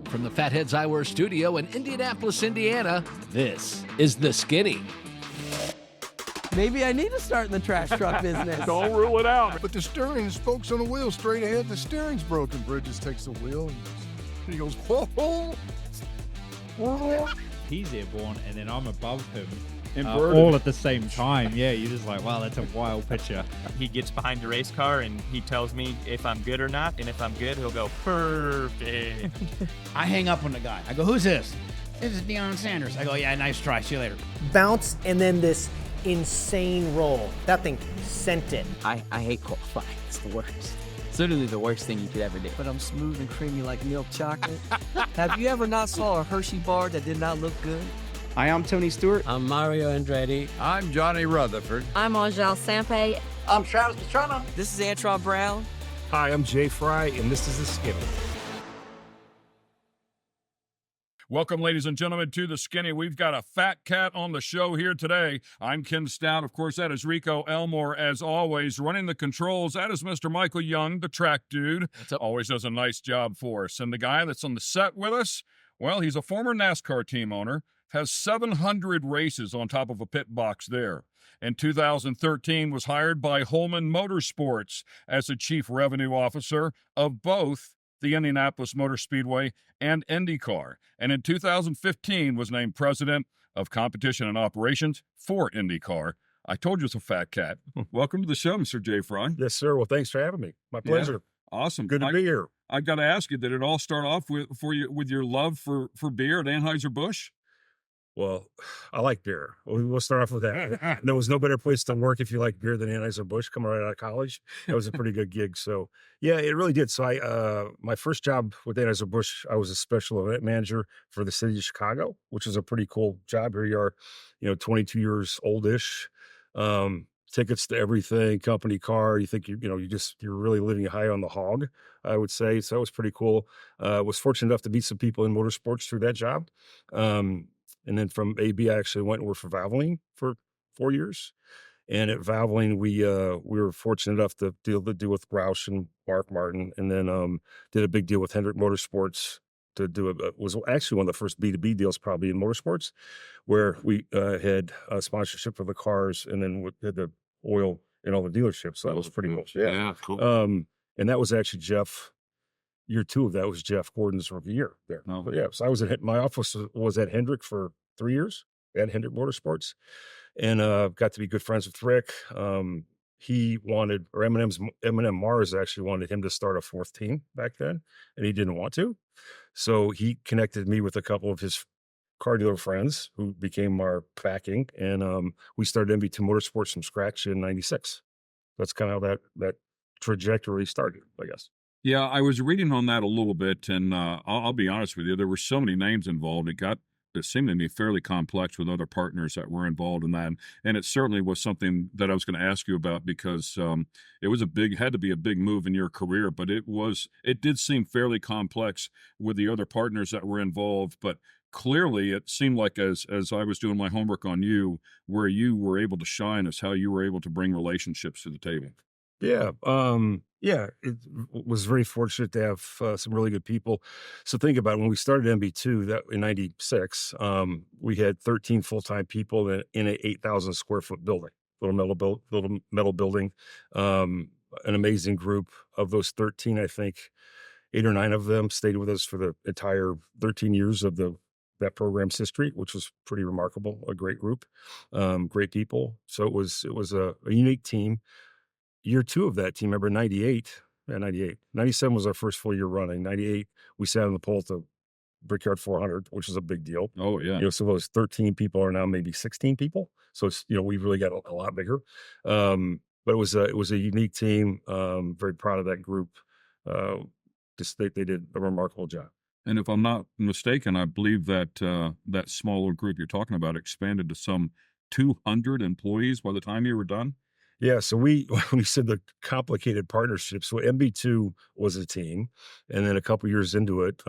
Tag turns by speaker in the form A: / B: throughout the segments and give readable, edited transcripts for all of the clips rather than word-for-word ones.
A: From the Fatheads Eyewear Studio in Indianapolis, Indiana, this is The Skinny.
B: Maybe I need to start in the trash truck business.
C: Don't rule it out.
D: But the steering is spokes on the wheel straight ahead. The steering's broken. Bridges takes the wheel and he goes, whoa, whoa.
E: He's airborne, and then I'm above him.
C: Inverted.
E: All at the same time. Yeah, you're just like, wow, that's a wild picture.
F: He gets behind the race car and he tells me if I'm good or not, and if I'm good, he'll go, perfect.
G: I hang up on the guy. I go, who's this? This is Deion Sanders. I go, yeah, nice try. See you later.
H: Bounce and then this insane roll. That thing sent it.
I: I hate qualifying. It's the worst. It's literally the worst thing you could ever do.
B: But I'm smooth and creamy like milk chocolate. Have you ever not saw a Hershey bar that did not look good?
J: Hi, I'm Tony Stewart.
K: I'm Mario Andretti.
C: I'm Johnny Rutherford.
L: I'm Angel Sampe.
M: I'm Travis Pastrana.
B: This is Antron Brown.
N: Hi, I'm Jay Frye, and this is The Skinny.
C: Welcome, ladies and gentlemen, to The Skinny. We've got a fat cat on the show here today. I'm Ken Stout. Of course, that is Rico Elmore, as always. Running the controls, that is Mr. Michael Young, the track dude. Always does a nice job for us. And the guy that's on the set with us, well, he's a former NASCAR team owner, has 700 races on top of a pit box there. In 2013, was hired by Holman Motorsports as the chief revenue officer of both the Indianapolis Motor Speedway and IndyCar. And in 2015 was named president of competition and operations for IndyCar. I told you it's a fat cat. Welcome to the show, Mr. Jay Frye.
N: Yes, sir. Well, thanks for having me. My pleasure.
C: Yeah. Awesome.
N: Good to be here.
C: I got to ask you, did it all start off with your love for beer at Anheuser-Busch?
N: Well, I like beer. We'll start off with that. There was no better place to work if you like beer than Anheuser-Busch coming right out of college. It was a pretty good gig. So, yeah, it really did. So my first job with Anheuser-Busch, I was a special event manager for the city of Chicago, which is a pretty cool job. Here you are, 22 years oldish, tickets to everything, company car. You think you're really living high on the hog, I would say. So that was pretty cool. Was fortunate enough to meet some people in motorsports through that job. And then from AB, I actually went and worked for Valvoline for 4 years. And at Valvoline, we were fortunate enough to deal with Roush and Mark Martin, and then did a big deal with Hendrick Motorsports to do was actually one of the first B2B deals probably in motorsports, where we had a sponsorship for the cars, and then we had the oil in all the dealerships. So that was pretty cool.
C: Yeah, cool.
N: And that was actually Jeff. Year two of that was Jeff Gordon's rookie year there.
C: Oh.
N: But yeah, so I was my office was at Hendrick for 3 years at Hendrick Motorsports, and got to be good friends with Rick. He wanted, or M&M Mars actually wanted him to start a fourth team back then, and he didn't want to. So he connected me with a couple of his car dealer friends who became our backing, and we started MV2 Motorsports from scratch in '96. That's kind of how that trajectory started, I guess.
C: Yeah, I was reading on that a little bit, and I'll be honest with you, there were so many names involved. It seemed to me fairly complex with other partners that were involved in that, and it certainly was something that I was going to ask you about, because it was had to be a big move in your career, but it did seem fairly complex with the other partners that were involved. But clearly, it seemed like as I was doing my homework on you, where you were able to shine is how you were able to bring relationships to the table.
N: Yeah. It was very fortunate to have some really good people. So think about it, when we started MB2 that in '96, we had 13 full-time people in an 8,000 square foot building, little metal building. An amazing group. Of those 13, I think 8 or 9 of them stayed with us for the entire 13 years of that program's history, which was pretty remarkable. A great group, great people. So it was a unique team. Year two of that team, remember 98. 97 was our first full year running. 98, we sat on the pole at the Brickyard 400, which is a big deal.
C: Oh, yeah.
N: So those 13 people are now maybe 16 people. So it's, we really got a lot bigger. But it was a unique team. Very proud of that group. They did a remarkable job.
C: And if I'm not mistaken, I believe that that smaller group you're talking about expanded to some 200 employees by the time you were done.
N: Yeah, so when we said the complicated partnerships, so MB2 was a team, and then a couple years into it,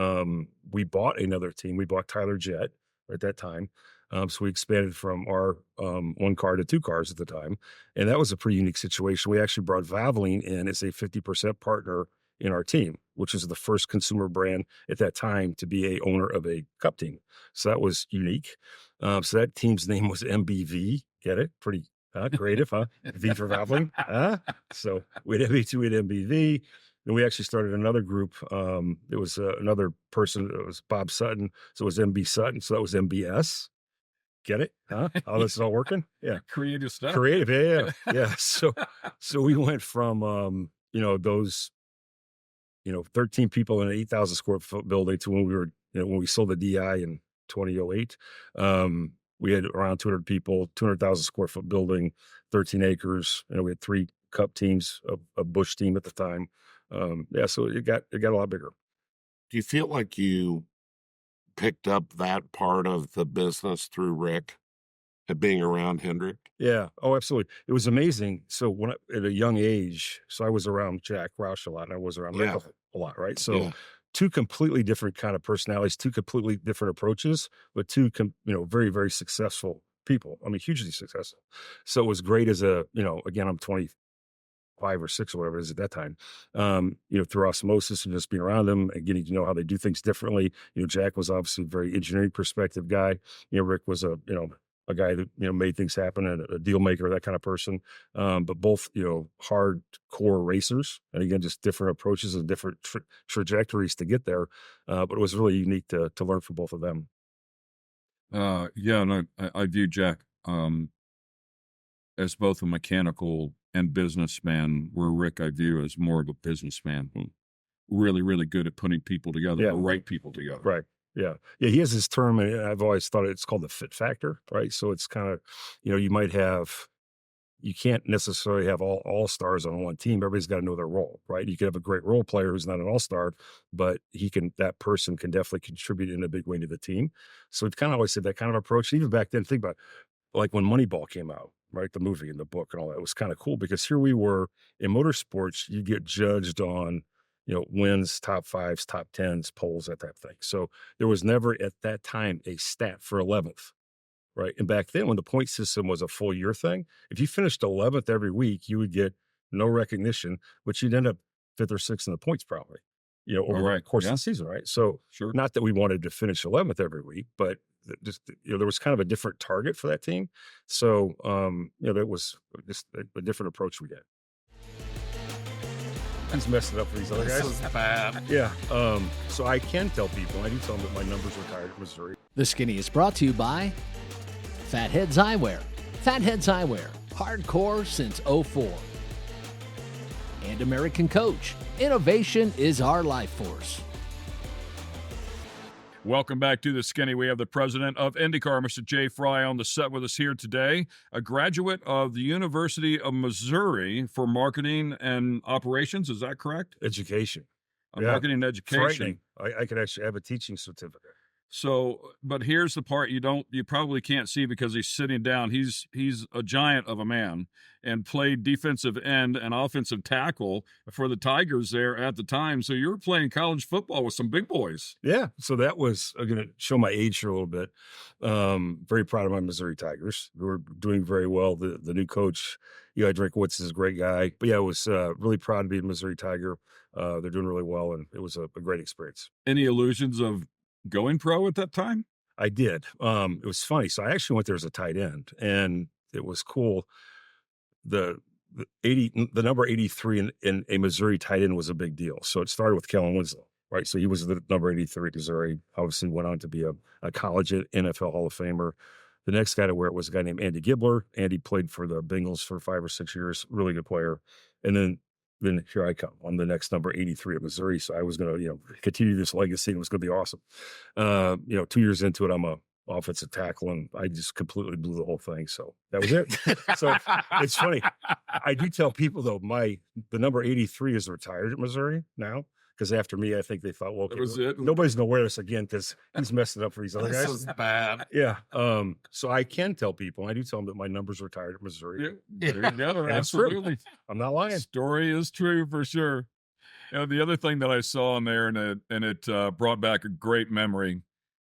N: we bought another team. We bought Tyler Jett at that time, so we expanded from our 1 car to 2 cars at the time, and that was a pretty unique situation. We actually brought Valvoline in as a 50% partner in our team, which was the first consumer brand at that time to be a owner of a cup team. So that was unique. So that team's name was MBV. Get it? Pretty creative, huh? V for Valvoline. So we had MB2, we had MBV. And we actually started another group. It was another person. It was Bob Sutton. So it was MB Sutton. So that was MBS. Get it? Huh? How this is all working? Yeah.
C: Creative stuff.
N: Creative. Yeah. So we went from, those, 13 people in an 8,000 square foot building to when we were, when we sold the DI in 2008. We had around 200 people, 200,000 square foot building, 13 acres. We had 3 cup teams, a Bush team at the time. So it got a lot bigger.
J: Do you feel like you picked up that part of the business through Rick and being around Hendrick?
N: Yeah. Oh, absolutely. It was amazing. So at a young age, so I was around Jack Roush a lot, and I was around Rick a lot, right? So 2 completely different kind of personalities, 2 completely different approaches, but 2 very, very successful people. I mean, hugely successful. So it was great as again, I'm 25 or 6 or whatever it is at that time, through osmosis and just being around them and getting to know how they do things differently. Jack was obviously a very engineering perspective guy. Rick was a guy that, made things happen and a deal maker, that kind of person. But both, hardcore racers, and again, just different approaches and different trajectories to get there. But it was really unique to learn from both of them.
C: And I view Jack as both a mechanical and businessman, where Rick I view as more of a businessman, really, really good at putting people together, the right people together.
N: Right. Yeah. He has this term, and I've always thought it's called the fit factor, right? So it's kind of, you can't necessarily have all stars on one team. Everybody's got to know their role, right? You could have a great role player who's not an all-star, but that person can definitely contribute in a big way to the team. So it's kind of always said that kind of approach. Even back then, think about like when Moneyball came out, right? The movie and the book and all that, it was kind of cool because here we were in motorsports, you get judged on, wins, top 5s, top 10s, polls, that type of thing. So there was never at that time a stat for 11th, right? And back then when the point system was a full year thing, if you finished 11th every week, you would get no recognition, but you'd end up 5th or 6th in the points probably, over the course of the season, right? So not that we wanted to finish 11th every week, but just, there was kind of a different target for that team. So, that was just a different approach we get. He's messing up for these other guys.
J: This is bad.
N: Yeah. So I can tell people, I do tell them that my numbers retired at Missouri.
A: The Skinny is brought to you by Fatheads Eyewear. Fatheads Eyewear, hardcore since '04. And American Coach. Innovation is our life force.
C: Welcome back to the Skinny. We have the president of IndyCar, Mr. Jay Frye, on the set with us here today, a graduate of the University of Missouri for marketing and operations. Is that correct?
N: Education.
C: Marketing and education.
N: I could actually have a teaching certificate.
C: So, but here's the part you probably can't see because he's sitting down. He's a giant of a man and played defensive end and offensive tackle for the Tigers there at the time. So you were playing college football with some big boys.
N: Yeah. So that was, I'm going to show my age here a little bit. Very proud of my Missouri Tigers. We were doing very well. The new coach, Eli Drinkowitz, is a great guy. But yeah, I was really proud to be a Missouri Tiger. They're doing really well, and it was a great experience.
C: Any illusions of going pro at that time?
N: I did. It was funny. So I actually went there as a tight end, and it was cool. The number 83 in a Missouri tight end was a big deal. So it started with Kellen Winslow, right? So he was the number 83 at Missouri. Obviously went on to be a college NFL Hall of Famer. The next guy to wear it was a guy named Andy Gibbler. Andy played for the Bengals for 5 or 6 years. Really good player. And then here I come. I'm the next number 83 at Missouri. So I was going to, continue this legacy, and it was going to be awesome. 2 years into it, I'm a offensive tackle, and I just completely blew the whole thing. So that was it. So it's funny. I do tell people though, the number 83 is retired at Missouri now. Because after me, I think they thought, well, okay, nobody's going to wear this again because he's messing up for these other guys.
J: This is bad.
N: Yeah. So I can tell people, I do tell them that my number's retired at Missouri.
C: Yeah. There you go. Absolutely.
N: I'm not lying.
C: Story is true for sure. The other thing that I saw in there, and it brought back a great memory,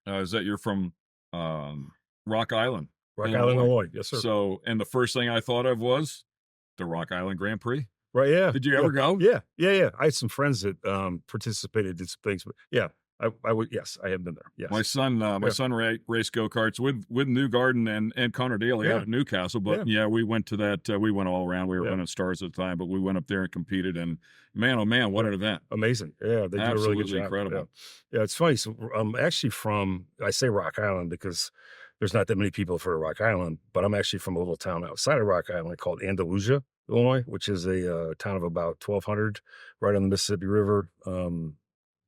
C: is that you're from Rock Island.
N: Rock Island, Illinois. Yes, sir.
C: So, and the first thing I thought of was the Rock Island Grand Prix.
N: Right. Yeah.
C: Did you ever go?
N: Yeah. Yeah. I had some friends that participated, did some things, but yeah, I would. Yes, I have been there. Yes.
C: My son raced go-karts with New Garden and Connor Daly out at Newcastle. But yeah, we went to that. We went all around. We were running Stars at the time, but we went up there and competed. And man, oh man, what an event!
N: Amazing. Yeah, they did a really good job.
C: Incredible.
N: Yeah, it's funny. So I'm actually from, I say Rock Island because there's not that many people for Rock Island, but I'm actually from a little town outside of Rock Island called Andalusia, Illinois, which is a town of about 1,200 right on the Mississippi River.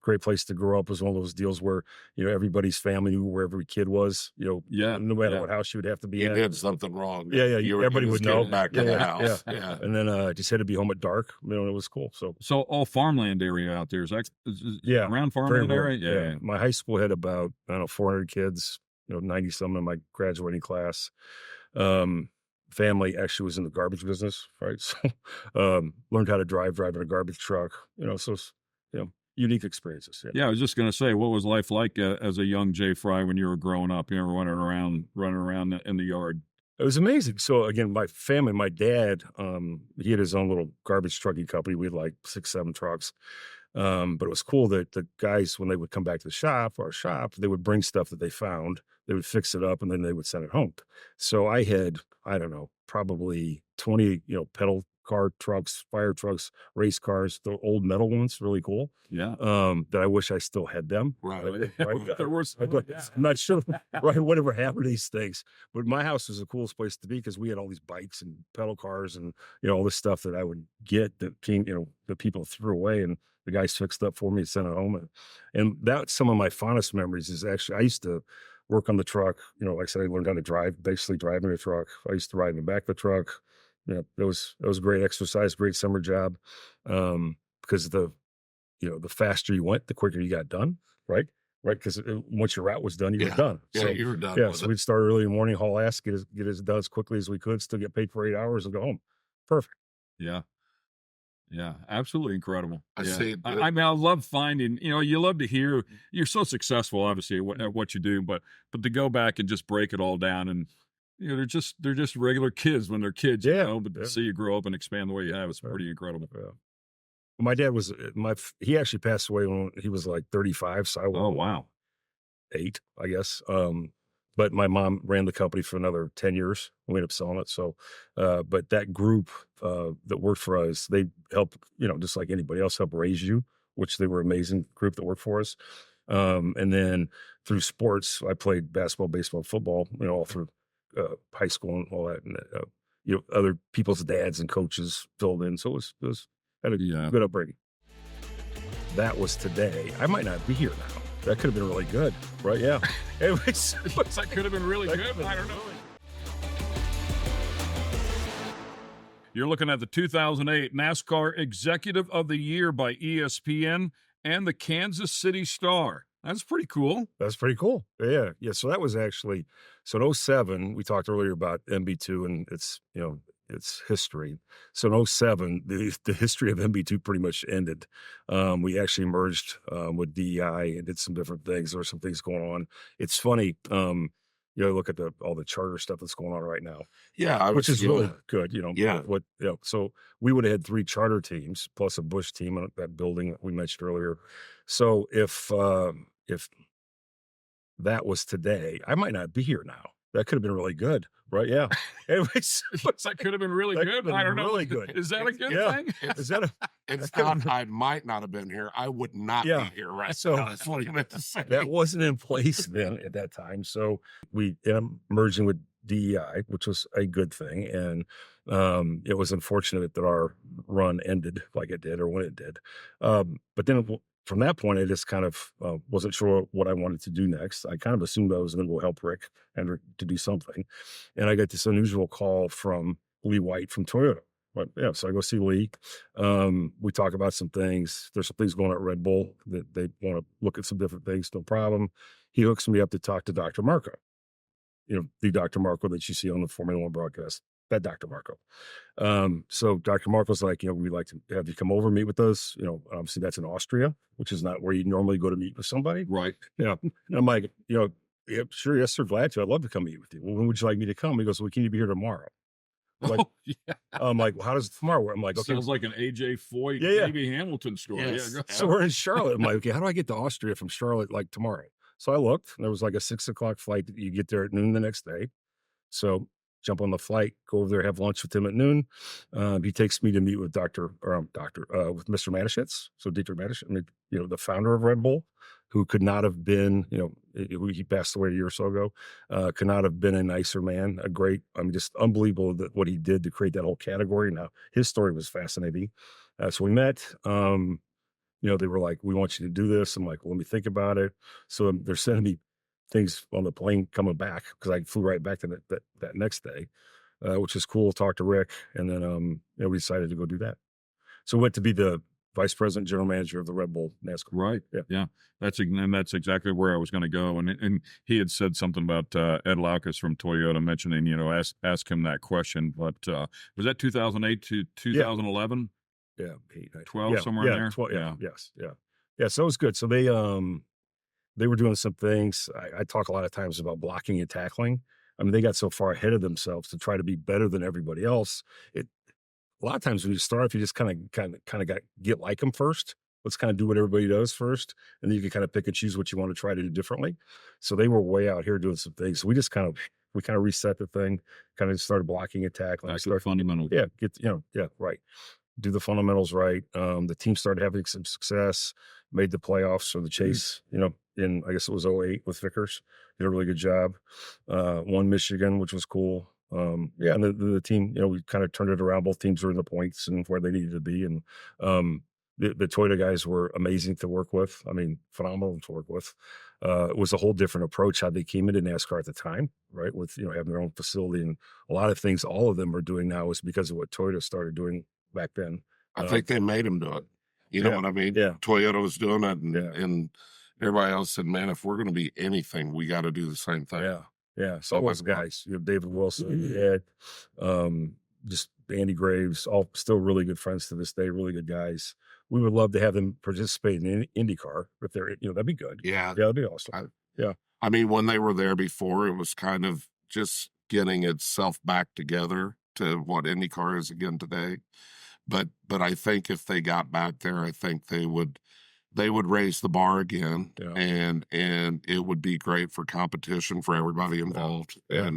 N: Great place to grow up. It was one of those deals where, everybody's family knew where every kid was, no matter what house you would have to be in.
J: You did something wrong.
N: Yeah. Everybody would know.
J: Back to the house.
N: Yeah. And then just had to be home at dark. It was cool. So
C: all farmland area out there. Is around farmland area? Yeah.
N: My high school had about, 400 kids, 90 some in my graduating class. Family actually was in the garbage business, right? So learned how to driving a garbage truck, unique experiences.
C: Yeah, I was just going to say, what was life like as a young Jay Frye when you were growing up? Running around in the yard.
N: It was amazing. So again, my family, my dad, he had his own little garbage trucking company. We had like 6, 7 trucks. But it was cool that the guys, when they would come back to our shop, they would bring stuff that they found, they would fix it up, and then they would send it home. So I had, I don't know, probably 20, pedal car trucks, fire trucks, race cars, the old metal ones, really cool.
C: Yeah.
N: That I wish I still had them.
J: Right.
C: There was,
N: I'm not sure, right, whatever happened to these things. But my house was the coolest place to be because we had all these bikes and pedal cars and, all this stuff that I would get that came, that people threw away, and the guys fixed up for me and sent it home. And that's some of my fondest memories is actually, I used to work on the truck. Like I said, I learned how to drive, basically driving a truck. I used to ride in the back of the truck. It was great exercise, great summer job. Because the faster you went, the quicker you got done, right? Right. Because once your route was done, you were done.
J: Yeah, you were done.
N: Yeah. So we'd start early in the morning, haul ass, get it done as quickly as we could, still get paid for 8 hours and go home. Perfect.
C: Yeah. Yeah, absolutely incredible.
J: I see.
C: I mean, I love finding, you love to hear, you're so successful, obviously, at what you do, but to go back and just break it all down and, they're just regular kids when they're kids, but to see you grow up and expand the way you have, it's pretty incredible.
N: Yeah. My dad was, he actually passed away when he was like 35. So I was,
C: oh, wow.
N: 8, I guess. But my mom ran the company for another 10 years. We ended up selling it. So, but that group that worked for us, they helped, just like anybody else, help raise you, which they were an amazing group that worked for us. And then through sports, I played basketball, baseball, football, all through high school and all that. And, other people's dads and coaches filled in. So it was had a good upbringing. That was today. I might not be here now. That could have been really good, right? Yeah.
C: That could have been really good. I don't know. You're looking at the 2008 NASCAR Executive of the Year by ESPN and the Kansas City Star. That's pretty cool.
N: That's pretty cool. Yeah. So that was actually, in 2007, we talked earlier about MB2 and its history. So in 2007, the history of MB2 pretty much ended. We actually merged with DEI and did some different things. There were some things going on. It's funny, look at all the charter stuff that's going on right now.
J: Yeah,
N: which is really good.
J: Yeah.
N: So we would have had 3 charter teams plus a Busch team in that building that we mentioned earlier. So if that was today, I might not be here now. That could have been really good, right? Yeah. Anyways,
C: that could have been really good. I don't know.
N: Really good.
C: Is that a good thing?
J: Is that it's not, I might not have been here. I would not be here right
N: so
J: now. That's what you meant to say.
N: That wasn't in place then at that time. So we ended up merging with DEI, which was a good thing. And it was unfortunate that our run ended like it did or when it did. But then from that point, I just kind of wasn't sure what I wanted to do next. I kind of assumed I was going to go help Rick and to do something. And I got this unusual call from Lee White from Toyota. But so I go see Lee. We talk about some things. There's some things going on at Red Bull that they want to look at some different things. No problem. He hooks me up to talk to Dr. Marco. The Dr. Marco that you see on the Formula One broadcast. That Dr. Marco. So Dr. Marco's like, we'd like to have you come over and meet with us. Obviously that's in Austria, which is not where you normally go to meet with somebody.
C: Right.
N: Yeah. And I'm like, yeah, sure. Yes, sir. Glad to. I'd love to come meet with you. Well, when would you like me to come? He goes, well, can you be here tomorrow? Like,
C: Oh, yeah.
N: I'm like, well, how does tomorrow work? I'm like, okay.
C: Sounds like an AJ Foyt,
N: Yeah, yeah.
C: maybe Hamilton story.
N: Yes.
C: Yeah.
N: So we're in Charlotte. I'm like, okay, how do I get to Austria from Charlotte like tomorrow? So I looked, and there was like a 6 o'clock flight that you get there at noon the next day. So jump on the flight, go over there, have lunch with him at noon. He takes me to meet with with Mr. Mateschitz. So Dietrich Mateschitz, I mean, the founder of Red Bull, who could not have been, he passed away a year or so ago, could not have been a nicer man. Just unbelievable that what he did to create that whole category. Now, his story was fascinating. So we met. They were like, we want you to do this. I'm like, well, let me think about it. So they're sending me things on the plane coming back because I flew right back to that next day, which is cool. Talked to Rick, and then we decided to go do that. So went to be the vice president, general manager of the Red Bull NASCAR.
C: Right.
N: Yeah.
C: That's exactly where I was going to go. And he had said something about Ed Laukus from Toyota mentioning, ask him that question. But was that 2008 to 2011?
N: Yeah.
C: 12, somewhere in there?
N: 12, yeah. Yes. Yeah. Yeah. So it was good. So they were doing some things. I talk a lot of times about blocking and tackling. I mean, they got so far ahead of themselves to try to be better than everybody else. A lot of times when you start off, you just kind of get like them first. Let's kind of do what everybody does first, and then you can kind of pick and choose what you want to try to do differently. So they were way out here doing some things. So we just kind of reset the thing, kind of started blocking and tackling.
C: Back to the fundamentals.
N: Yeah, right. Do the fundamentals right. The team started having some success, made the playoffs or the chase, in, I guess it was 08 with Vickers. Did a really good job. Won Michigan, which was cool. And the team, we kind of turned it around. Both teams were in the points and where they needed to be. And the Toyota guys were amazing to work with. I mean, phenomenal to work with. It was a whole different approach how they came into NASCAR at the time, right? With, having their own facility, and a lot of things all of them are doing now is because of what Toyota started doing back then.
J: I think they made him do it. You know what I mean?
N: Yeah.
J: Toyota was doing it, and everybody else said, man, if we're going to be anything, we got to do the same thing.
N: Yeah. Yeah. So those guys, David Wilson, Ed, just Andy Graves, all still really good friends to this day, really good guys. We would love to have them participate in IndyCar if they're, that'd be good.
J: Yeah.
N: That'd be awesome.
J: I mean, when they were there before, it was kind of just getting itself back together to what IndyCar is again today. But I think if they got back there, I think they would raise the bar again, and it would be great for competition for everybody involved.
N: Yeah.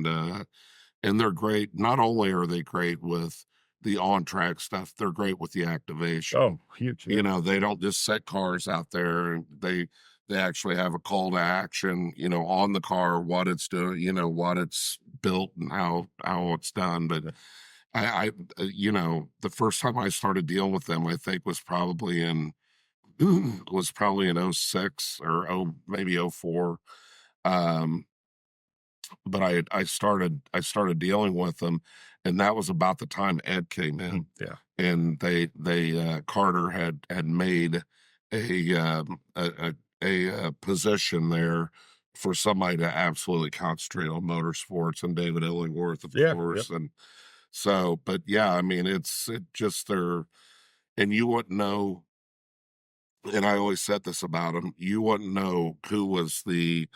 J: And they're great. Not only are they great with the on-track stuff, they're great with the activation.
N: Oh, huge. Yeah.
J: They don't just set cars out there. They actually have a call to action, on the car, what it's doing, what it's built and how it's done. But the first time I started dealing with them, I think was probably in 06 or maybe 04. But I started dealing with them, and that was about the time Ed came in.
N: Yeah.
J: And they Carter had made a position there for somebody to absolutely concentrate on motorsports, and David Illingworth, of course.
N: Yep.
J: And so, but yeah, I mean, it just and you wouldn't know, and I always said this about them, you wouldn't know who was the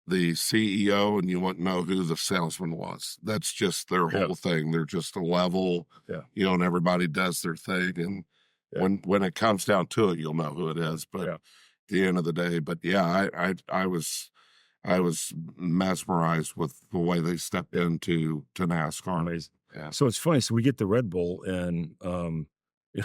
J: CEO, and you wouldn't know who the salesman was. That's just their whole thing. They're just a level, and everybody does their thing. And when it comes down to it, you'll know who it is. But at the end of the day, I was mesmerized with the way they stepped into NASCAR.
N: Amazing.
J: Yeah.
N: So it's funny. So we get the Red Bull, and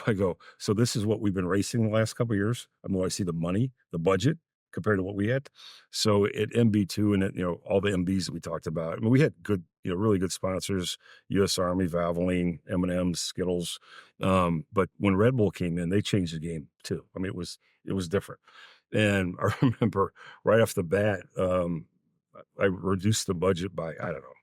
N: I go, so this is what we've been racing the last couple of years. I mean, I see the money, the budget compared to what we had. So at MB2 and all the MBs that we talked about, I mean, we had good, really good sponsors, U.S. Army, Valvoline, M&M's, Skittles. But when Red Bull came in, they changed the game too. I mean, it was different. And I remember right off the bat, I reduced the budget by, I don't know,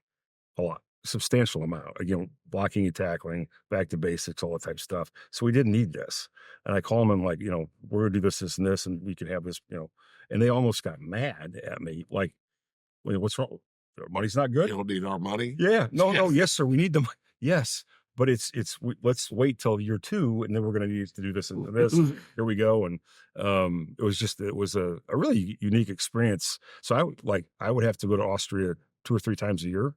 N: a lot. Substantial amount. Again, blocking and tackling, back to basics, all that type of stuff. So we didn't need this. And I call them and like, we're gonna do this, this, and this, and we can have this, and they almost got mad at me. Like, what's wrong? Our money's not good.
J: You don't need our money?
N: Yeah. No, yes, sir. We need them. Yes. But let's wait till year 2, and then we're going to need to do this and this. Here we go. And it was a really unique experience. So I would have to go to Austria 2 or 3 times a year.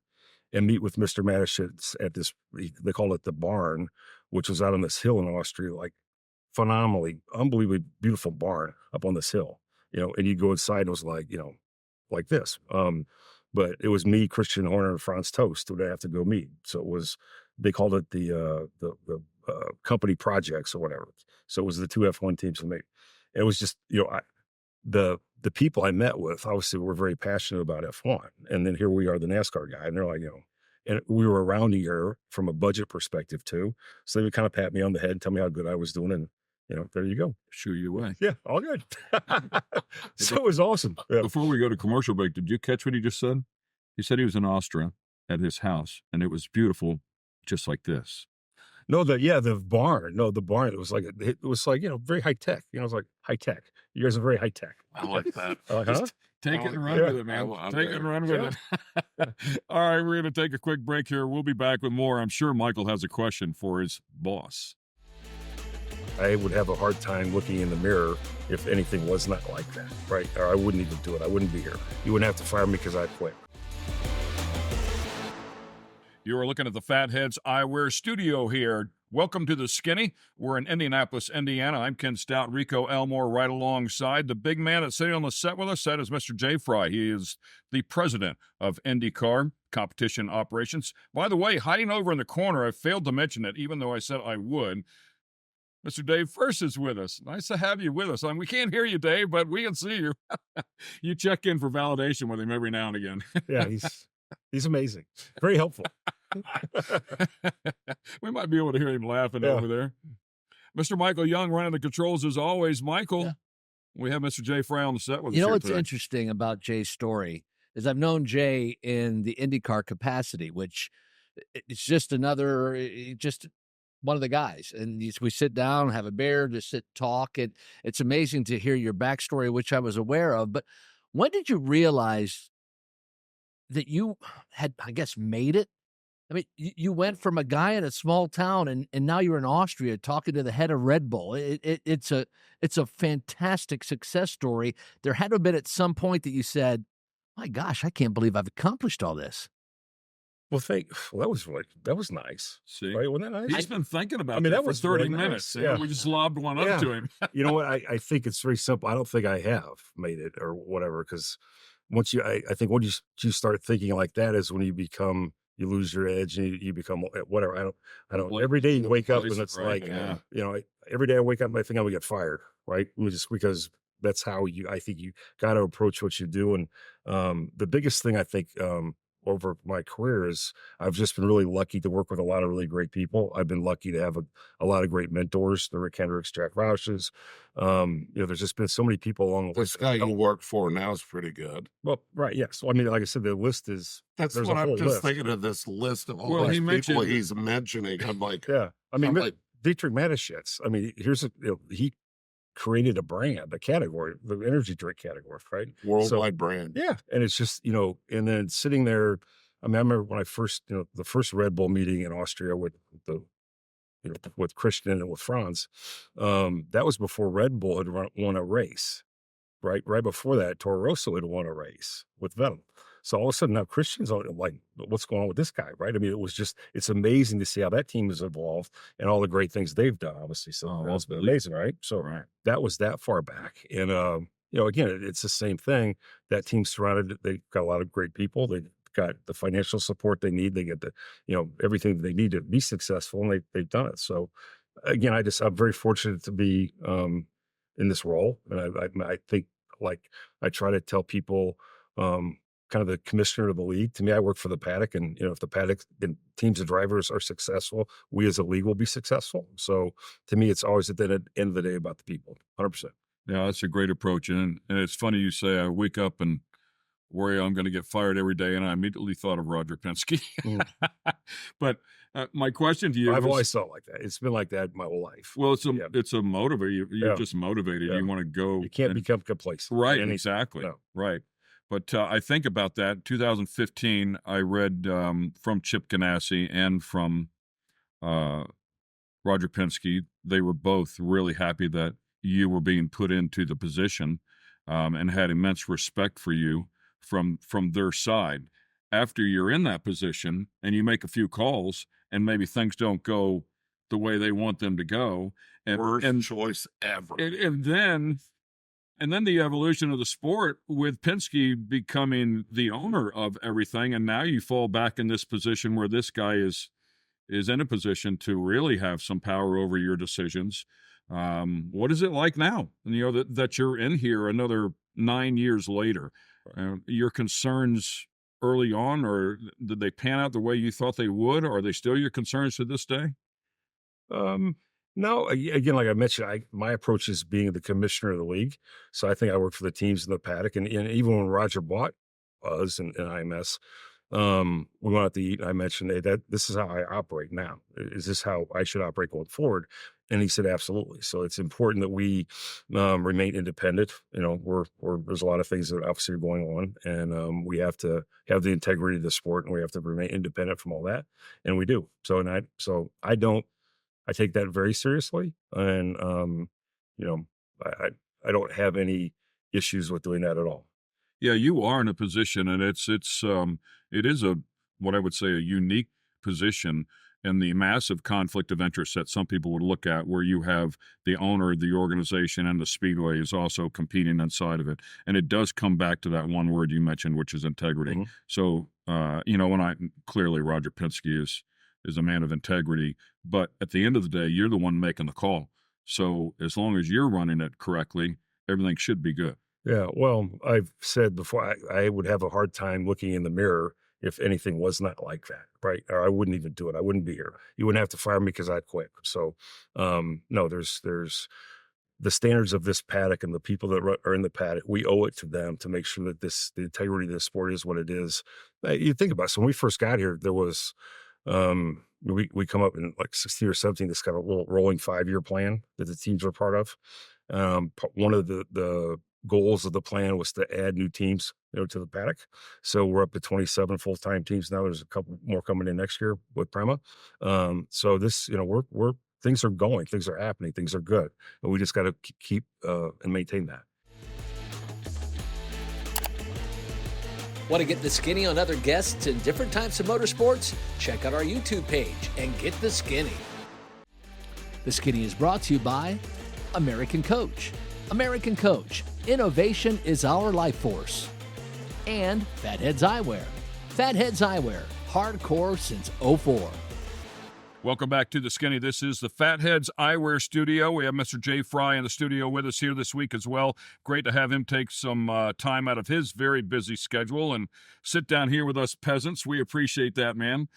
N: and meet with Mr. Mateschitz at this, they call it the barn, which was out on this hill in Austria, like phenomenally, unbelievably beautiful barn up on this hill, and you go inside and it was like, like this. But it was me, Christian Horner, and Franz Toast who would have to go meet. So it was, they called it the company projects or whatever. So it was the two F1 teams and me. It was just, the people I met with, obviously were very passionate about F1. And then here we are, the NASCAR guy, and they're like, and we were around a year from a budget perspective too. So they would kind of pat me on the head and tell me how good I was doing. And, there you go.
C: Shoo you away.
N: Yeah, all good. So it was awesome. Yeah.
C: Before we go to commercial break, did you catch what he just said? He said he was in Austria at his house, and it was beautiful, just like this.
N: No, the barn. No, the barn. It was like very high tech. It was like high tech. You guys are very high tech.
J: I like that.
N: Huh?
C: Take it and run with it, man. Take it and run with it. All right, we're going to take a quick break here. We'll be back with more. I'm sure Michael has a question for his boss.
N: I would have a hard time looking in the mirror if anything was not like that, right? Or I wouldn't even do it. I wouldn't be here. You wouldn't have to fire me because I quit.
C: You are looking at the Fatheads Eyewear Studio here. Welcome to the Skinny. We're in Indianapolis, Indiana. I'm Ken Stout, Rico Elmore right alongside. The big man that's sitting on the set with us, that is Mr. Jay Frye. He is the president of IndyCar competition operations. By the way, hiding over in the corner, I failed to mention it, even though I said I would. Mr. Dave First is with us. Nice to have you with us. We can't hear you, Dave, but we can see you. You check in for validation with him every now and again.
N: Yeah, he's amazing. Very helpful.
C: We might be able to hear him laughing over there. Mr. Michael Young running the controls as always. Michael, we have Mr. Jay Frye on the set with us.
A: You know
C: here
A: what's
C: today.
A: interesting about Jay's story is I've known Jay in the IndyCar capacity, which it's just one of the guys. And we sit down, have a beer, just sit, talk. It's amazing to hear your backstory, which I was aware of. But when did you realize that you had, I guess, made it? I mean, you went from a guy in a small town, and now you're in Austria talking to the head of Red Bull. It's a fantastic success story. There had to have been at some point that you said, my gosh, I can't believe I've accomplished all this.
N: Well, that was nice.
C: See,
N: right? Wasn't that nice?
C: He's been thinking about that for 30
N: really
C: minutes.
N: Nice. Yeah.
C: We just lobbed one up to him.
N: You know what? I think it's very simple. I don't think I have made it or whatever, because I think once you start thinking like that is when you lose your edge and you become whatever. I don't. Every day you wake up and it's
C: right,
N: like, every day I wake up and I think I'm gonna get fired, right? Just because that's how I think you got to approach what you do. And the biggest thing I think over my career is I've just been really lucky to work with a lot of really great people. I've been lucky to have a lot of great mentors, the Rick Hendricks, Jack Roush's. There's just been so many people along the way.
J: This guy you work for now is pretty good.
N: Well, right, yes. Well, I mean, like I said, the list is...
J: That's what I'm just thinking of, this list of all these people he's mentioning. I'm like...
N: Yeah, I mean, Dietrich Mateschitz, I mean, he created a brand, a category, the energy drink category, right?
J: Worldwide brand.
N: Yeah. And it's just, and then sitting there, I mean, I remember when I first, the first Red Bull meeting in Austria with with Christian and with Franz, that was before Red Bull had won a race, right? Right before that, Toro Rosso had won a race with Vettel. So all of a sudden now Christian's like, what's going on with this guy, right? I mean, it's amazing to see how that team has evolved and all the great things they've done, obviously. So it's been amazing, right? So that was that far back. And, again, it's the same thing. That team surrounded, they got a lot of great people. They got the financial support they need. They get the, everything they need to be successful, and they've done it. So again, I'm very fortunate to be in this role. And I think, like, I try to tell people, kind of the commissioner of the league. To me, I work for the paddock, and if the paddock and teams of drivers are successful, we as a league will be successful. So to me, it's always at the end of the day about the people, 100%.
C: Yeah, that's a great approach, and it's funny you say I wake up and worry I'm going to get fired every day, and I immediately thought of Roger Penske. But my question to you,
N: I've always felt like that. It's been like that my whole life.
C: Well, it's a motivator. You're just motivated. You want to go.
N: You can't become complacent.
C: Right. Exactly. No. Right. But I think about that. 2015, I read from Chip Ganassi and from Roger Penske. They were both really happy that you were being put into the position and had immense respect for you from their side. after you're in that position and you make a few calls and maybe things don't go the way they want them to go.
J: Worst choice ever.
C: And then the evolution of the sport with Penske becoming the owner of everything. And now you fall back in this position where this guy is in a position to really have some power over your decisions. What is it like now? You know, that you're in here another 9 years later. Your concerns early on, or did they pan out the way you thought they would? Or are they still your concerns to this day?
N: No, again, like I mentioned, my approach is being the commissioner of the league. So I think I work for the teams in the paddock. And even when Roger bought us and IMS, we went out to eat. And I mentioned that this is how I operate now. Is this how I should operate going forward? And he said, absolutely. So it's important that we remain independent. You know, there's a lot of things that obviously are going on, and we have to have the integrity of the sport, and we have to remain independent from all that, and we do. I take that very seriously, and you know, I don't have any issues with doing that at all.
C: Yeah, you are in a position, and it is what I would say a unique position in the massive conflict of interest that some people would look at, where you have the owner of the organization and the speedway is also competing inside of it. And it does come back to that one word you mentioned, which is integrity. Mm-hmm. So, you know, clearly Roger Penske is a man of integrity, but at the end of the day, you're the one making the call. So as long as you're running it correctly, everything should be good.
N: Yeah, well, I've said before, I would have a hard time looking in the mirror if anything was not like that, right? Or I wouldn't even do it. I wouldn't be here. You wouldn't have to fire me because I'd quit. So, no, there's the standards of this paddock and the people that are in the paddock. We owe it to them to make sure that the integrity of the sport is what it is. You think about it. So when we first got here, there was, we come up in like 16 or 17, this kind of little rolling 5-year plan that the teams were part of. One of the goals of the plan was to add new teams, you know, to the paddock. So we're up to 27 full-time teams now. There's a couple more coming in next year with Prema. So this, you know, we're things are going, things are happening, things are good, and we just got to keep and maintain that.
A: Want to get the skinny on other guests and different types of motorsports? Check out our YouTube page and get the skinny. The Skinny is brought to you by American Coach. American Coach, innovation is our life force. And Fatheads Eyewear. Fatheads Eyewear, hardcore since '04.
C: Welcome back to the Skinny. This is the Fatheads Eyewear Studio. We have Mr. Jay Frye in the studio with us here this week as well. Great to have him take some time out of his very busy schedule and sit down here with us peasants. We appreciate that, man.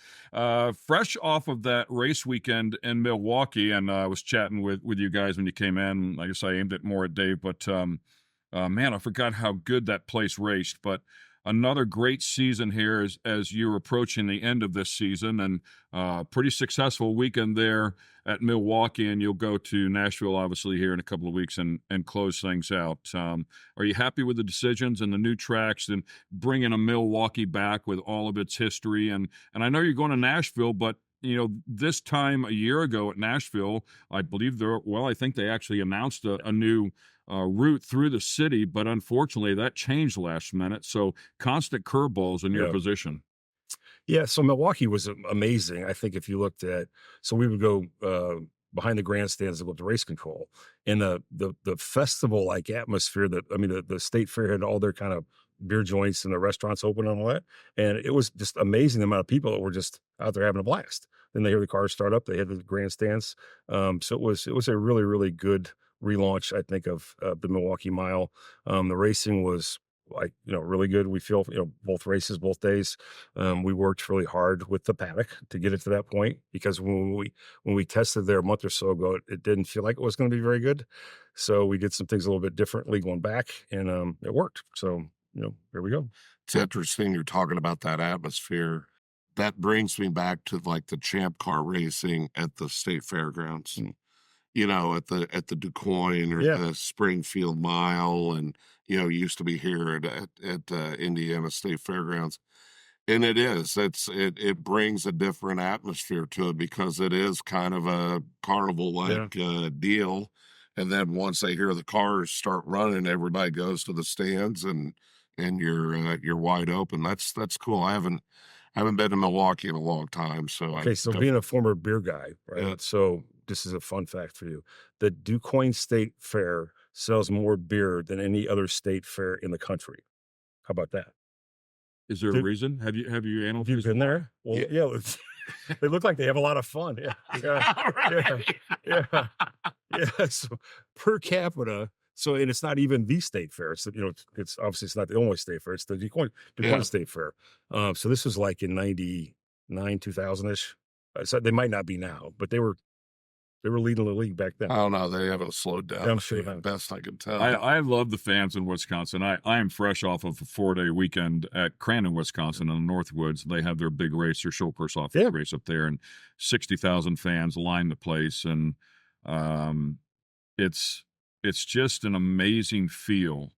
C: Fresh off of that race weekend in Milwaukee, and I was chatting with you guys when you came in. I guess I aimed it more at Dave, but man, I forgot how good that place raced. But another great season here as you're approaching the end of this season, and pretty successful weekend there at Milwaukee, and you'll go to Nashville obviously here in a couple of weeks and close things out. Are you happy with the decisions and the new tracks and bringing a Milwaukee back with all of its history? And I know you're going to Nashville, but you know, this time a year ago at Nashville, I believe I think they actually announced a new route through the city, but unfortunately that changed last minute. So constant curveballs in your position.
N: Yeah, so Milwaukee was amazing. I think if you looked at, so we would go behind the grandstands and go to race control, and the festival-like atmosphere that, I mean, the state fair had all their kind of beer joints and the restaurants open and all that, and it was just amazing the amount of people that were just out there having a blast. Then they hear the cars start up, they hit the grandstands. So it was a really, really good relaunch, I think, of the Milwaukee Mile. The racing was really good. We feel, both races, both days, we worked really hard with the paddock to get it to that point, because when we tested there a month or so ago, it didn't feel like it was going to be very good. So we did some things a little bit differently going back, and it worked. So, here we go.
J: It's interesting you're talking about that atmosphere. That brings me back to like the Champ Car racing at the state fairgrounds. Mm. At the DuQuoin or the Springfield Mile, and used to be here at Indiana State Fairgrounds, and it brings a different atmosphere to it, because it is kind of a carnival like deal. And then once they hear the cars start running, everybody goes to the stands and and you're wide open. That's cool. I haven't been to Milwaukee in a long time. So
N: Okay, so being a former beer guy, right?
J: Yeah.
N: So this is a fun fact for you. The DuQuoin State Fair sells more beer than any other state fair in the country. How about that?
C: Is there a
N: Dude,
C: reason? Have you
N: Have you
C: analyzed?
N: been there? Well, yeah. They look like they have a lot of fun. Yeah. Yeah. So per capita, and it's not even the state fair. It's it's obviously it's not the only state fair. It's the DuQuoin State Fair. So this was like in 99, 2000-ish. So they might not be now, but they were leading the league back then.
J: I don't know. They haven't slowed down.
N: I'm sure they haven't.
J: Best I can tell.
C: I love the fans in Wisconsin. I am fresh off of a 4-day weekend at Crandon, Wisconsin, in the Northwoods. They have their big race, their show purse off race up there, and 60,000 fans line the place, and it's just an amazing feel.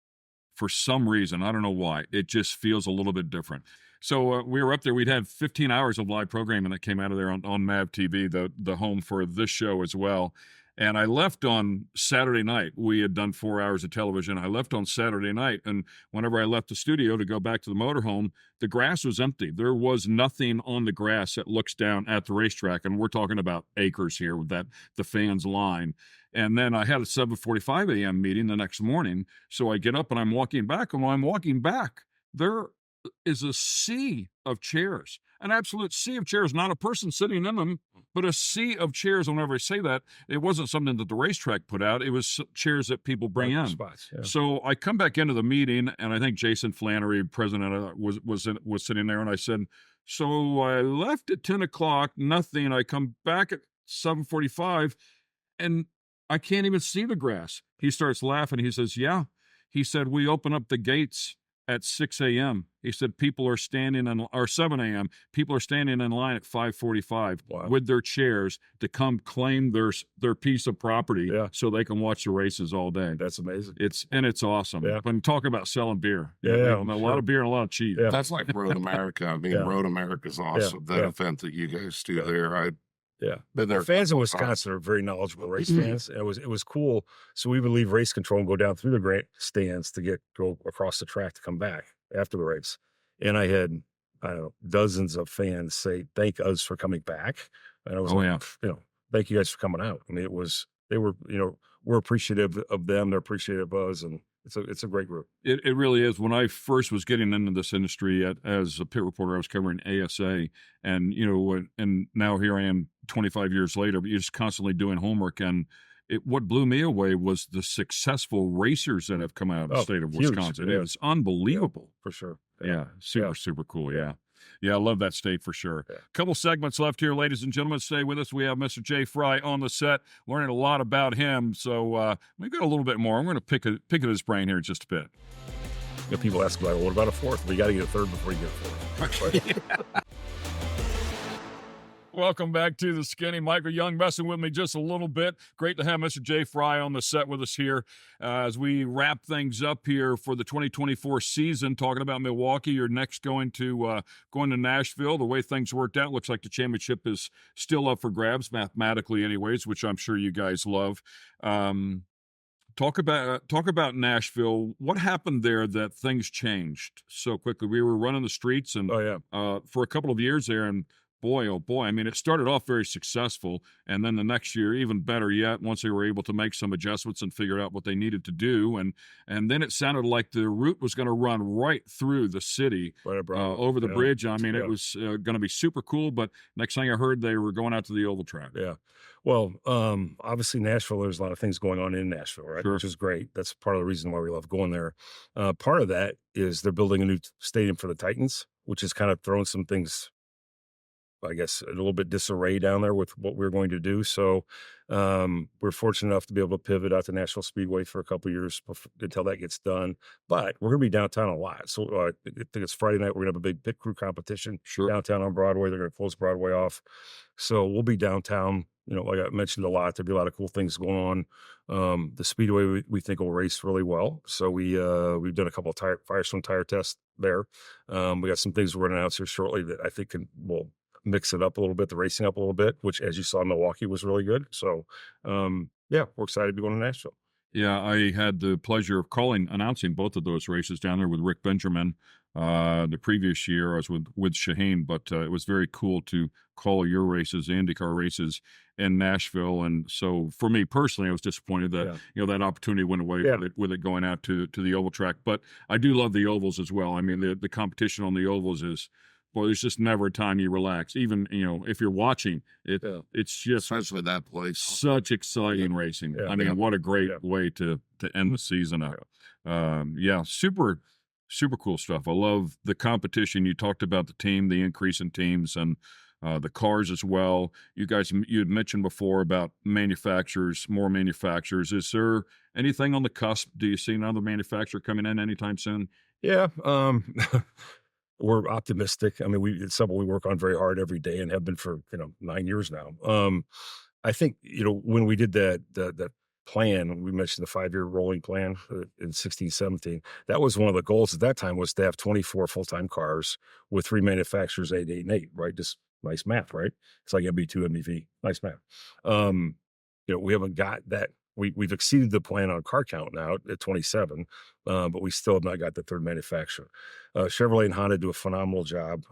C: For some reason, I don't know why, it just feels a little bit different. So we were up there. We'd had 15 hours of live programming that came out of there on MAVTV, the home for this show as well. And I left on Saturday night. We had done 4 hours of television. I left on Saturday night, and whenever I left the studio to go back to the motorhome, the grass was empty. There was nothing on the grass that looks down at the racetrack, and we're talking about acres here with the fans line. And then I had a 7:45 a.m. meeting the next morning. So I get up and I'm walking back, and when I'm walking back, there is a sea of chairs, an absolute sea of chairs, not a person sitting in them, but a sea of chairs. Whenever I say that, it wasn't something that the racetrack put out. It was chairs that people bring in.
N: Spots, yeah.
C: So I come back into the meeting, and I think Jason Flannery, president, was sitting there, and I said, so I left at 10 o'clock, nothing. I come back at 7:45, and I can't even see the grass. He starts laughing. He says, yeah. He said, we open up the gates at 6 a.m. He said, people are standing or 7 a.m. People are standing in line at 5:45 with their chairs to come claim their piece of property so they can watch the races all day.
N: That's amazing.
C: It's awesome.
N: Yeah.
C: When talking about selling beer,
N: a
C: lot of beer and a lot of cheese.
N: Yeah.
J: That's like Road America. I mean, Road America is awesome. That event that you guys do there, been there.
N: The fans in Wisconsin are very knowledgeable race fans. It was cool. So we would leave race control and go down through the grandstands to go across the track to come back after the race. And I had, I don't know, dozens of fans say, thank us for coming back. And I was thank you guys for coming out. I mean, we're appreciative of them. They're appreciative of us. And it's a great group.
C: It really is. When I first was getting into this industry as a pit reporter, I was covering ASA, and and now here I am 25 years later, but you're just constantly doing homework. And what blew me away was the successful racers that have come out of the state of Wisconsin.
N: Yeah.
C: It was unbelievable.
N: For sure.
C: Yeah. Super cool. Yeah. Yeah, I love that state for sure.
N: Yeah.
C: Couple segments left here, ladies and gentlemen. Stay with us. We have Mr. Jay Frye on the set, learning a lot about him. So we've got a little bit more. I'm going to pick at his brain here in just a bit.
N: People ask me, what about a fourth? Well, you got to get a third before you get a fourth.
C: Welcome back to the Skinny. Michael Young messing with me just a little bit. Great to have Mr. Jay Frye on the set with us here as we wrap things up here for the 2024 season. Talking about Milwaukee, you're next going to Nashville. The way things worked out, looks like the championship is still up for grabs mathematically, anyways, which I'm sure you guys love. Talk about Nashville. What happened there that things changed so quickly? We were running the streets and for a couple of years there, and boy, oh boy. I mean, it started off very successful, and then the next year, even better yet, once they were able to make some adjustments and figure out what they needed to do. And then it sounded like the route was going to run right through the city, over the bridge. I mean, it was going to be super cool, but next thing I heard, they were going out to the oval track.
N: Yeah. Well, obviously Nashville, there's a lot of things going on in Nashville, right?
C: Sure.
N: Which is great. That's part of the reason why we love going there. Part of that is they're building a new stadium for the Titans, which is kind of throwing some things, I guess, a little bit disarray down there with what we're going to do. So we're fortunate enough to be able to pivot out to Nashville Speedway for a couple of years until that gets done. But we're going to be downtown a lot. So I think it's Friday night. We're going to have a big pit crew competition downtown on Broadway. They're going to close Broadway off. So we'll be downtown. Like I mentioned a lot, there'll be a lot of cool things going on. The Speedway we think will race really well. So we've done a couple of Firestone tire tests there. We got some things we're going to announce here shortly that I think will mix it up a little bit, the racing up a little bit, which, as you saw in Milwaukee, was really good. So, we're excited to be going to Nashville.
C: Yeah, I had the pleasure of announcing both of those races down there with Rick Benjamin. The previous year I was with Shaheen, but it was very cool to call your races, the IndyCar races in Nashville. And so for me personally, I was disappointed that, that opportunity went away with it going out to the oval track. But I do love the ovals as well. I mean, the competition on the ovals is, boy, there's just never a time you relax. Even, if you're watching, it's just
J: especially that place.
C: Such exciting racing. I mean, what a great way to end the season up. Super cool stuff. I love the competition. You talked about the team, the increase in teams, and the cars as well. You had mentioned before about more manufacturers. Is there anything on the cusp? Do you see another manufacturer coming in anytime soon?
N: Yeah. We're optimistic. I mean, it's something we work on very hard every day and have been for, 9 years now. I think, when we did that plan, we mentioned the 5-year rolling plan in 16, 17. That was one of the goals at that time, was to have 24 full-time cars with 3 manufacturers, 8, 8, and 8, right? Just nice math, right? It's like MB2, MBV, nice math. We haven't got that. We've exceeded the plan on car count now at 27, but we still have not got the 3rd manufacturer. Chevrolet and Honda do a phenomenal job.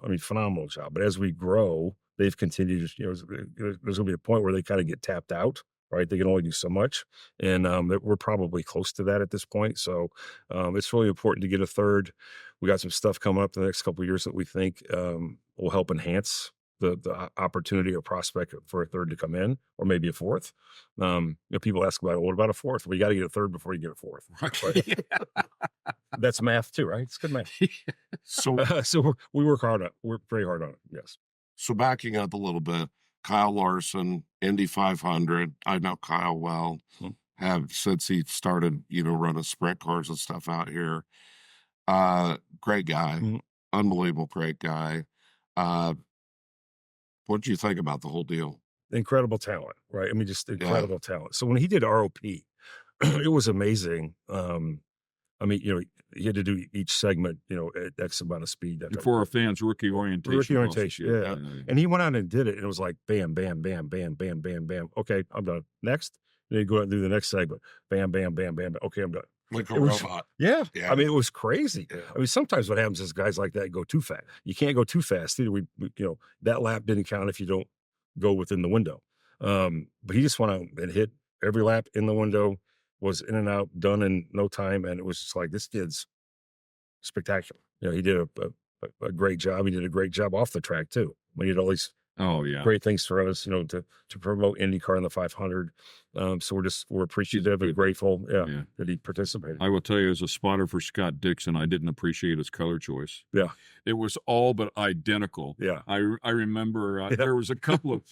N: But as we grow, they've continued, there's going to be a point where they kind of get tapped out, right? They can only do so much. And we're probably close to that at this point. So it's really important to get a 3rd. We got some stuff coming up the next couple of years that we think will help enhance the opportunity or prospect for a 3rd to come in, or maybe a 4th. People ask about, what about a 4th? Well, you got to get a 3rd before you get a 4th. Right? That's math too, right? It's good math. So we work hard on it. We're very hard on it. Yes.
J: So backing up a little bit, Kyle Larson, Indy 500. I know Kyle well. Since he started, running sprint cars and stuff out here. Great guy, unbelievable great guy. What did you think about the whole deal?
N: Incredible talent, right? I mean, just incredible talent. So when he did ROP, it was amazing. He had to do each segment, at X amount of speed.
C: For our fans, rookie orientation.
N: Yeah. And he went out and did it, and it was like, bam, bam, bam, bam, bam, bam, bam. Okay, I'm done. Next. Then you go out and do the next segment. Bam, bam, bam, bam. Okay, I'm done.
J: Like a robot.
N: Yeah. I mean, it was crazy. Yeah. I mean, sometimes what happens is guys like that go too fast. You can't go too fast either. That lap didn't count if you don't go within the window. But he just went out and hit every lap in the window, was in and out, done in no time. And it was just like, this kid's spectacular. He did a great job. He did a great job off the track too. He did all these great things for us, to promote IndyCar in the 500. So we're appreciative and grateful, that he participated.
C: I will tell you, as a spotter for Scott Dixon, I didn't appreciate his color choice.
N: Yeah,
C: it was all but identical.
N: Yeah,
C: I remember there was a couple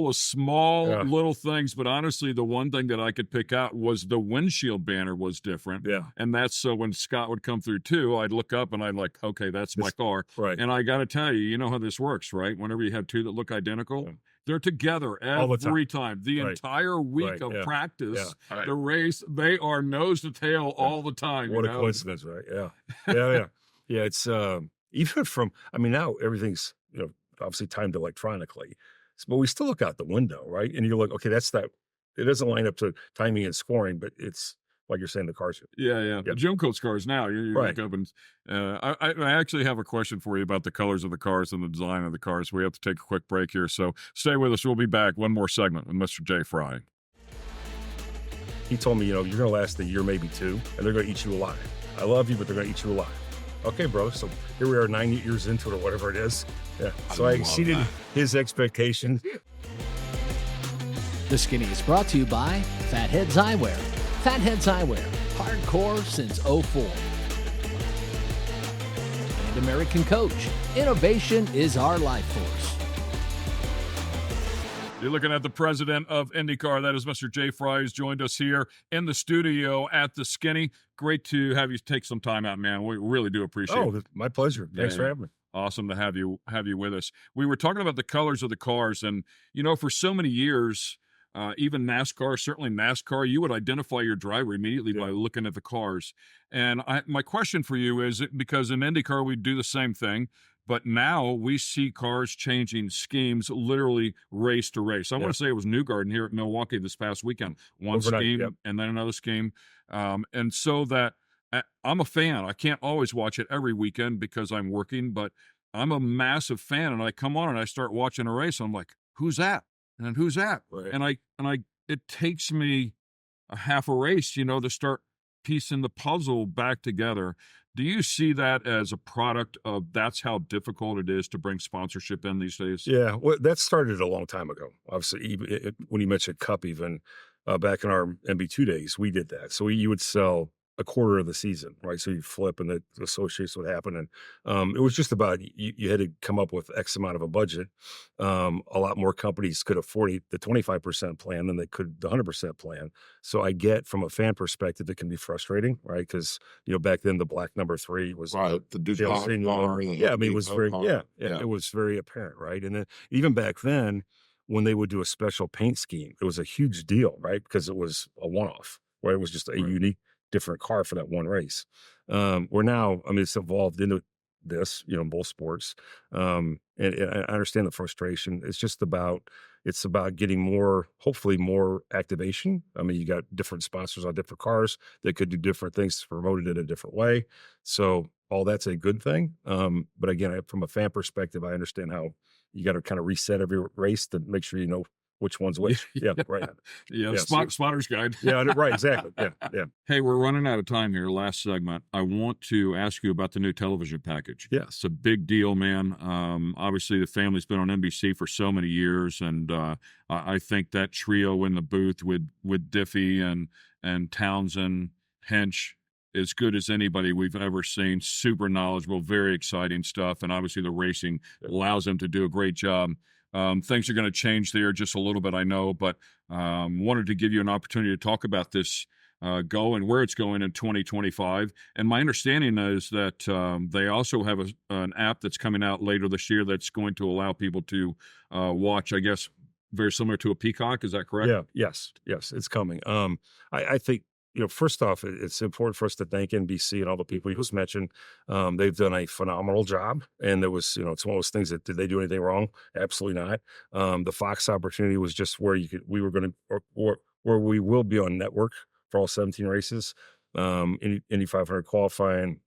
C: of small little things, but honestly, the one thing that I could pick out was the windshield banner was different.
N: Yeah,
C: and that's so when Scott would come through too, I'd look up and I'd like, okay, that's my car.
N: Right,
C: and I got to tell you, you know how this works, right? Whenever you have 2 that look identical. Yeah. They're together every time. The entire week of practice, the race, they are nose to tail all the time.
N: What a coincidence, right? Yeah. Yeah, it's even from, now everything's, obviously timed electronically, but we still look out the window, right? And you're like, okay, that's that. It doesn't line up to timing and scoring, but it's, like you're saying, the cars.
C: Yeah. The Jim Coates cars now. You look up and I actually have a question for you about the colors of the cars and the design of the cars. We have to take a quick break here, so stay with us. We'll be back. One more segment with Mr. Jay Frye.
N: He told me, you're going to last a year, maybe 2, and they're going to eat you alive. I love you, but they're going to eat you alive. Okay, bro. So here we are 9 years into it or whatever it is. Yeah. So I exceeded his expectations.
A: The Skinny is brought to you by Fatheads Eyewear. Fatheads Eyewear, hardcore since 04. And American Coach, innovation is our life force.
C: You're looking at the president of IndyCar. That is Mr. Jay Frye, who's joined us here in the studio at the Skinny. Great to have you take some time out, man. We really do appreciate it.
N: My pleasure. Thanks for having me.
C: Awesome to have you with us. We were talking about the colors of the cars, and for so many years, even NASCAR, certainly NASCAR, you would identify your driver immediately by looking at the cars. And my question for you is, because in IndyCar we do the same thing, But now we see cars changing schemes literally race to race. I want to say it was Newgarden here at Milwaukee this past weekend. One
N: Overnight,
C: scheme and then another scheme. And so that I'm a fan. I can't always watch it every weekend because I'm working, but I'm a massive fan. And I come on and I start watching a race. And I'm like, who's that? And who's that?
N: Right.
C: And it takes me a half a race, to start piecing the puzzle back together. Do you see that as a product of that's how difficult it is to bring sponsorship in these days?
N: Yeah, well, that started a long time ago. Obviously, when you mentioned Cup, even back in our MB2 days, we did that. So you would sell a quarter of the season, right? So you flip, and that associates what happened. And it was just about you had to come up with X amount of a budget. A lot more companies could afford the 25% plan than they could the 100% plan. So I get from a fan perspective, it can be frustrating, right? Because back then the black number 3 was
J: right. The DuPont car.
N: Yeah, I mean, it was very it was very apparent, right? And then even back then, when they would do a special paint scheme, it was a huge deal, right? Because it was a one-off, right? It was just a unique, different car for that one race. Where now, I mean, it's evolved into this, both sports. And I understand the frustration. It's about getting hopefully more activation. I mean, you got different sponsors on different cars that could do different things to promote it in a different way. So all that's a good thing. But again, from a fan perspective, I understand how you got to kind of reset every race to make sure you know which one's which. Yeah, right.
C: Yeah, spotter's guide.
N: Yeah, right, exactly. Yeah.
C: Hey, we're running out of time here. Last segment. I want to ask you about the new television package.
N: Yes.
C: It's a big deal, man. Obviously, the family's been on NBC for so many years, and I think that trio in the booth with Diffie and Townsend, Hench, as good as anybody we've ever seen. Super knowledgeable, very exciting stuff, and obviously the racing allows them to do a great job. Things are going to change there just a little bit, I know, but wanted to give you an opportunity to talk about this go and where it's going in 2025. And my understanding is that they also have an app that's coming out later this year that's going to allow people to watch, I guess, very similar to a Peacock. Is that correct?
N: Yeah. Yes, it's coming. I think, first off, it's important for us to thank NBC and all the people you just mentioned. They've done a phenomenal job. And there was, it's one of those things that, did they do anything wrong? Absolutely not. The Fox opportunity was just where where we will be on network for all 17 races, Indy 500 qualifying,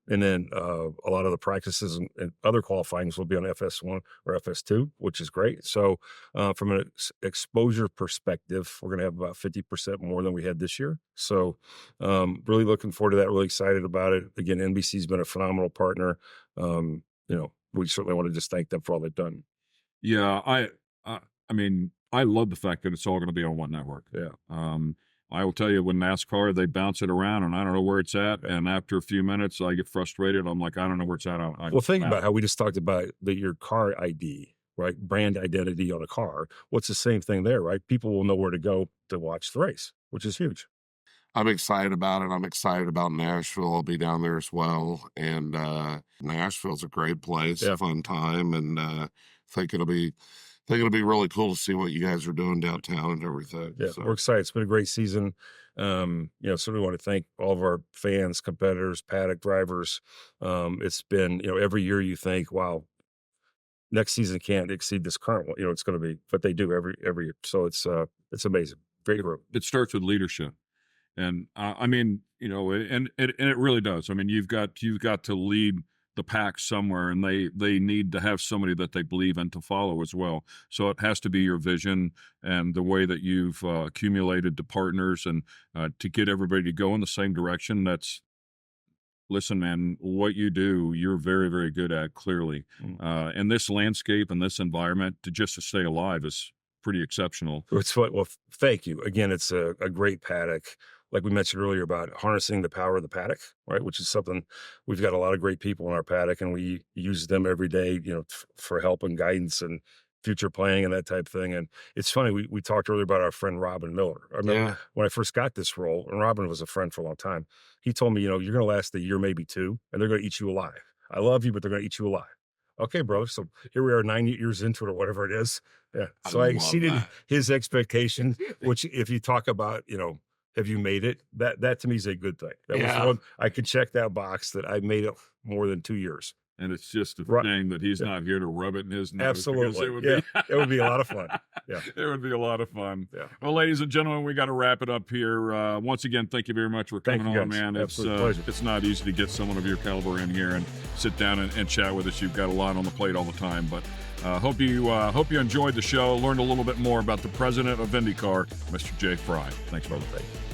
N: and then a lot of the practices and other qualifyings will be on FS1 or FS2, which is great. So from an exposure perspective, we're going to have about 50% more than we had this year. So really looking forward to that, really excited about it. Again, NBC's been a phenomenal partner. We certainly want to just thank them for all they've done.
C: Yeah, I mean, I love the fact that it's all going to be on one network.
N: Yeah.
C: I will tell you, when NASCAR, they bounce it around and I don't know where it's at. And after a few minutes, I get frustrated. I'm like, I don't know where it's at.
N: Well, think about how we just talked about your car ID, right? Brand identity on a car. What's the same thing there, right? People will know where to go to watch the race, which is huge.
J: I'm excited about it. I'm excited about Nashville. I'll be down there as well. And Nashville's a great place, fun time. And I think it'll be really cool to see what you guys are doing downtown and everything.
N: Yeah, so we're excited. It's been a great season. Certainly want to thank all of our fans, competitors, paddock drivers. It's been, every year you think, wow, next season can't exceed this current one. It's going to be, but they do every year. So it's amazing. Great group.
C: It starts with leadership. And I mean, and it really does. I mean, you've got to lead the pack somewhere, and they need to have somebody that they believe in to follow as well. So it has to be your vision and the way that you've accumulated the partners and to get everybody to go in the same direction. Listen, man, what you do, you're very, very good at, clearly. And this landscape and this environment, to stay alive is pretty exceptional.
N: Well, thank you. Again, it's a great paddock. Like we mentioned earlier about harnessing the power of the paddock, right? Which is something we've got a lot of great people in our paddock, and we use them every day, for help and guidance and future planning and that type of thing. And it's funny, we talked earlier about our friend Robin Miller. I remember when I first got this role, and Robin was a friend for a long time. He told me, you're going to last a year, maybe 2, and they're going to eat you alive. I love you, but they're going to eat you alive. Okay, bro. So here we are 9 years into it or whatever it is. Yeah. So I exceeded his expectation, which if you talk about, have you made it? That to me is a good thing. That was
J: Yeah.
N: one I could check that box that I made it more than 2 years.
C: And it's just a
N: Right.
C: shame that he's
N: Yeah.
C: not here to rub it in his nose. because
N: Absolutely.
C: It would
N: Yeah.
C: be
N: It would be a lot of fun. Yeah.
C: It would be a lot of fun.
N: Yeah.
C: Well, ladies and gentlemen, we got to wrap it up here. Once again, thank you very much for
N: Thank
C: coming
N: you,
C: on,
N: guys.
C: man.
N: Absolute pleasure.
C: It's not easy to get someone of your caliber in here and sit down and chat with us. You've got a lot on the plate all the time, but hope you enjoyed the show, learned a little bit more about the president of IndyCar, Mr. Jay Frye. Thanks, brother.
N: Thank you.